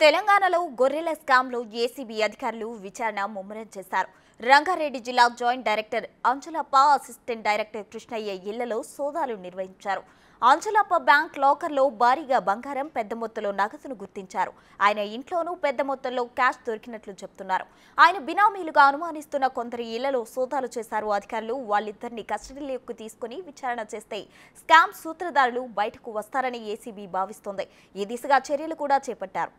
తెలంగాణలో గొర్రెల స్కామ్లో ఏసీబీ అధికారులు విచారణ ముమ్మరం చేశారు. రంగారెడ్డి జిల్లా joint director Anjalappa, assistant director Krishnaiah ఇళ్లలో సోదాలు నిర్వహించారు. అంజలప్ప బ్యాంక్ లాకర్లో భారీగా బంగారం, పెద్ద మొత్తంలో నగదును గుర్తించారు. ఆయన ఇంట్లోనూ పెద్ద మొత్తంలో క్యాష్ దొరికినట్లు చెబుతున్నారు. ఆయన బినామీలుగా అనుమానిస్తున్న కొందరి ఇళ్లలో సోదాలు చేశారు అధికారులు. వాళ్ళిద్దరిని కస్టడీలోకి తీసుకుని విచారణ చేస్తే స్కామ్ సూత్రధారులు బయటకు వస్తారని ఏసీబీ భావిస్తోంది. ఈ దిశగా చర్యలు కూడా చేపట్టారు.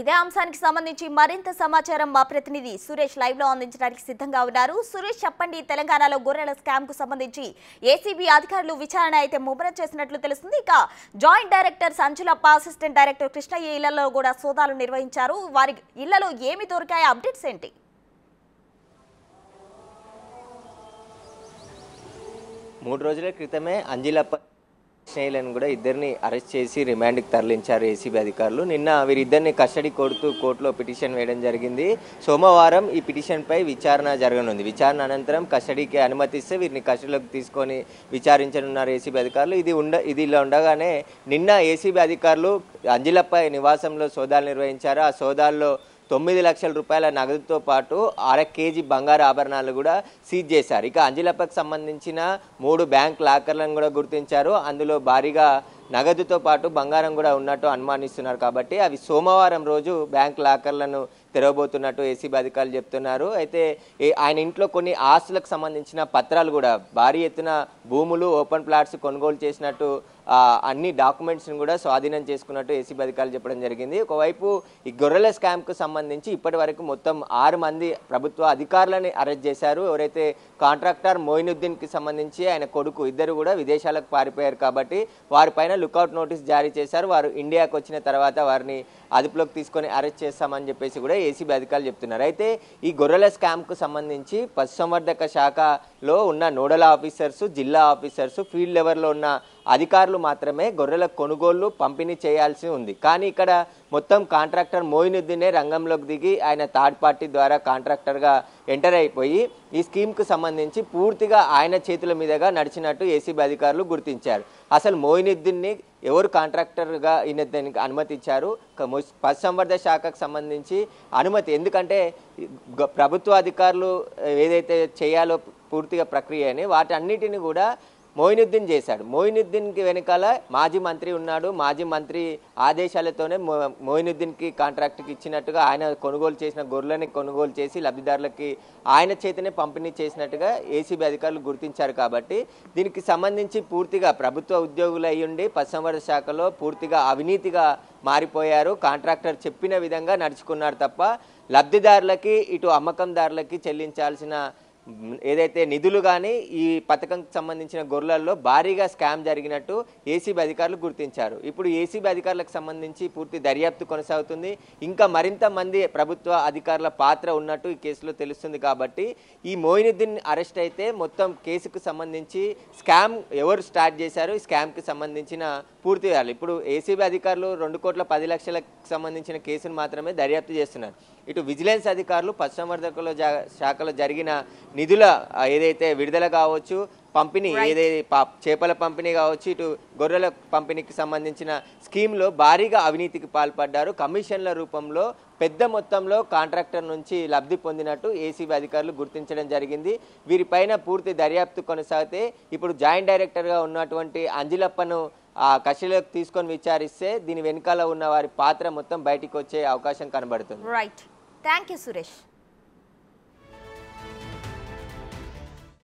ఇదే అంశానికి సంబంధించి మరింత సమాచారం మా ప్రతినిధి సురేష్ లైవ్ లో అందించడానికి సిద్ధంగా ఉన్నారు. సురేష్, చెప్పండి, తెలంగాణలో గొర్రెల స్కామ్ కు సంబంధించి ఏసీబీ అధికారులు విచారణ అయితే ముమ్మరం చేసినట్లు తెలుస్తుంది. ఇక joint director Anjalappa, assistant director Krishnaiah ఇళ్లలో కూడా సోదాలు నిర్వహించారు. వారి ఇళ్లలో ఏమి దొరికాయి, అప్డేట్స్ ఏంటి? 3 రోజుల క్రితమే అంజలప్ప స్నేహితులను కూడా ఇద్దరిని అరెస్ట్ చేసి రిమాండ్కి తరలించారు ఏసీబీ అధికారులు. నిన్న వీరిద్దరిని కస్టడీ కోరుతూ కోర్టులో పిటిషన్ వేయడం జరిగింది. సోమవారం ఈ పిటిషన్పై విచారణ జరగనుంది. విచారణ అనంతరం కస్టడీకి అనుమతిస్తే వీరిని కస్టడీలోకి తీసుకొని విచారించనున్నారు ఏసీబీ అధికారులు. ఇది ఇలా ఉండగానే నిన్న ఏసీబీ అధికారులు అంజలప్ప నివాసంలో సోదాలు నిర్వహించారు. ఆ సోదాల్లో 9 లక్షల రూపాయల నగదుతో పాటు 1/2 కేజీ బంగారు ఆభరణాలు కూడా సీజ్ చేశారు. ఇక అంజలప్పకు సంబంధించిన 3 బ్యాంక్ లాకర్లను కూడా గుర్తించారు. అందులో భారీగా నగదుతో పాటు బంగారం కూడా ఉన్నట్టు అనుమానిస్తున్నారు. కాబట్టి అవి సోమవారం రోజు బ్యాంక్ లాకర్లను తెరవబోతున్నట్టు ఏసీబీ అధికారులు చెప్తున్నారు. అయితే ఆయన ఇంట్లో కొన్ని ఆస్తులకు సంబంధించిన పత్రాలు కూడా, భారీ ఎత్తున భూములు, ఓపెన్ ప్లాట్స్ కొనుగోలు చేసినట్టు అన్ని డాక్యుమెంట్స్ని కూడా స్వాధీనం చేసుకున్నట్టు ఏసీబీ అధికారులు చెప్పడం జరిగింది. ఒకవైపు ఈ గొర్రెల స్కామ్కు సంబంధించి ఇప్పటి వరకు మొత్తం 6 మంది ప్రభుత్వ అధికారులని అరెస్ట్ చేశారు. ఎవరైతే కాంట్రాక్టర్ మొయినుద్దీన్కి సంబంధించి ఆయన కొడుకు ఇద్దరు కూడా విదేశాలకు పారిపోయారు. కాబట్టి వారిపైన లుకౌట్ నోటీస్ జారీ చేశారు. వారు ఇండియాకు వచ్చిన తర్వాత వారిని అదుపులోకి తీసుకొని అరెస్ట్ చేస్తామని చెప్పేసి కూడా ఏసీబీ అధికారులు చెప్తున్నారు. అయితే ఈ గొర్రెల స్కామ్కు సంబంధించి పశుసంవర్ధక శాఖలో ఉన్న నోడల్ ఆఫీసర్స్, జిల్లా ఆఫీసర్స్, ఫీల్డ్ లెవెల్లో ఉన్న అధికారులు మాత్రమే గొర్రెల కొనుగోలు, పంపిణీ చేయాల్సి ఉంది. కానీ ఇక్కడ మొత్తం కాంట్రాక్టర్ మొయినుద్దీనే రంగంలోకి దిగి ఆయన థర్డ్ పార్టీ ద్వారా కాంట్రాక్టర్గా ఎంటర్ అయిపోయి ఈ స్కీమ్కు సంబంధించి పూర్తిగా ఆయన చేతుల మీదుగా నడిచినట్టు ఏసీబీ అధికారులు గుర్తించారు. అసలు మొయినుద్దీన్ని ఎవరు కాంట్రాక్టర్గా దానికి అనుమతి ఇచ్చారు? పశుసంవర్ధక శాఖకు సంబంధించి అనుమతి, ఎందుకంటే ప్రభుత్వ అధికారులు ఏదైతే చేయాలో పూర్తిగా ప్రక్రియ అని వాటన్నిటిని కూడా మొయినుద్దీన్ చేశాడు. మొయినుద్దీన్కి వెనకాల మాజీ మంత్రి ఉన్నాడు. మాజీ మంత్రి ఆదేశాలతోనే మొయినుద్దీన్కి కాంట్రాక్ట్కి ఇచ్చినట్టుగా ఆయన కొనుగోలు చేసిన గొర్రెలని కొనుగోలు చేసి లబ్ధిదారులకి ఆయన చేతనే పంపిణీ చేసినట్టుగా ఏసీబీ అధికారులు గుర్తించారు. కాబట్టి దీనికి సంబంధించి పూర్తిగా ప్రభుత్వ ఉద్యోగులు అయ్యుండి పశుసంవర్ధక శాఖలో పూర్తిగా అవినీతిగా మారిపోయారు. కాంట్రాక్టర్ చెప్పిన విధంగా నడుచుకున్నారు తప్ప లబ్ధిదారులకి, ఇటు అమ్మకందారులకి చెల్లించాల్సిన ఏదైతే నిధులు కానీ ఈ పథకంకి సంబంధించిన గొర్రెల్లో భారీగా స్కామ్ జరిగినట్టు ఏసీబీ అధికారులు గుర్తించారు. ఇప్పుడు ఏసీబీ అధికారులకు సంబంధించి పూర్తి దర్యాప్తు కొనసాగుతుంది. ఇంకా మరింత మంది ప్రభుత్వ అధికారుల పాత్ర ఉన్నట్టు ఈ కేసులో తెలుస్తుంది. కాబట్టి ఈ మొయినుద్దీన్ అరెస్ట్ అయితే మొత్తం కేసుకు సంబంధించి స్కామ్ ఎవరు స్టార్ట్ చేశారు, ఈ స్కామ్కి సంబంధించిన పూర్తి వివరాలు ఇప్పుడు ఏసీబీ అధికారులు 2,10,00,000లకు సంబంధించిన కేసును మాత్రమే దర్యాప్తు చేస్తున్నారు. ఇటు విజిలెన్స్ అధికారులు పశుసంవర్ధక శాఖలో జరిగిన నిధుల ఏదైతే విడుదల కావచ్చు, పంపిణీ ఏదైతే చేపల పంపిణీ కావచ్చు, ఇటు గొర్రెల పంపిణీకి సంబంధించిన స్కీమ్లో భారీగా అవినీతికి పాల్పడ్డారు. కమిషన్ల రూపంలో పెద్ద మొత్తంలో కాంట్రాక్టర్ నుంచి లబ్ధి పొందినట్టు ఏసీబీ అధికారులు గుర్తించడం జరిగింది. వీరిపైన పూర్తి దర్యాప్తు కొనసాగితే ఇప్పుడు జాయింట్ డైరెక్టర్గా ఉన్నటువంటి అంజలప్పను కస్టడీలోకి తీసుకొని విచారిస్తే దీని వెనకాల ఉన్న వారి పాత్ర మొత్తం బయటికి వచ్చే అవకాశం కనబడుతుంది. Right, thank you Suresh.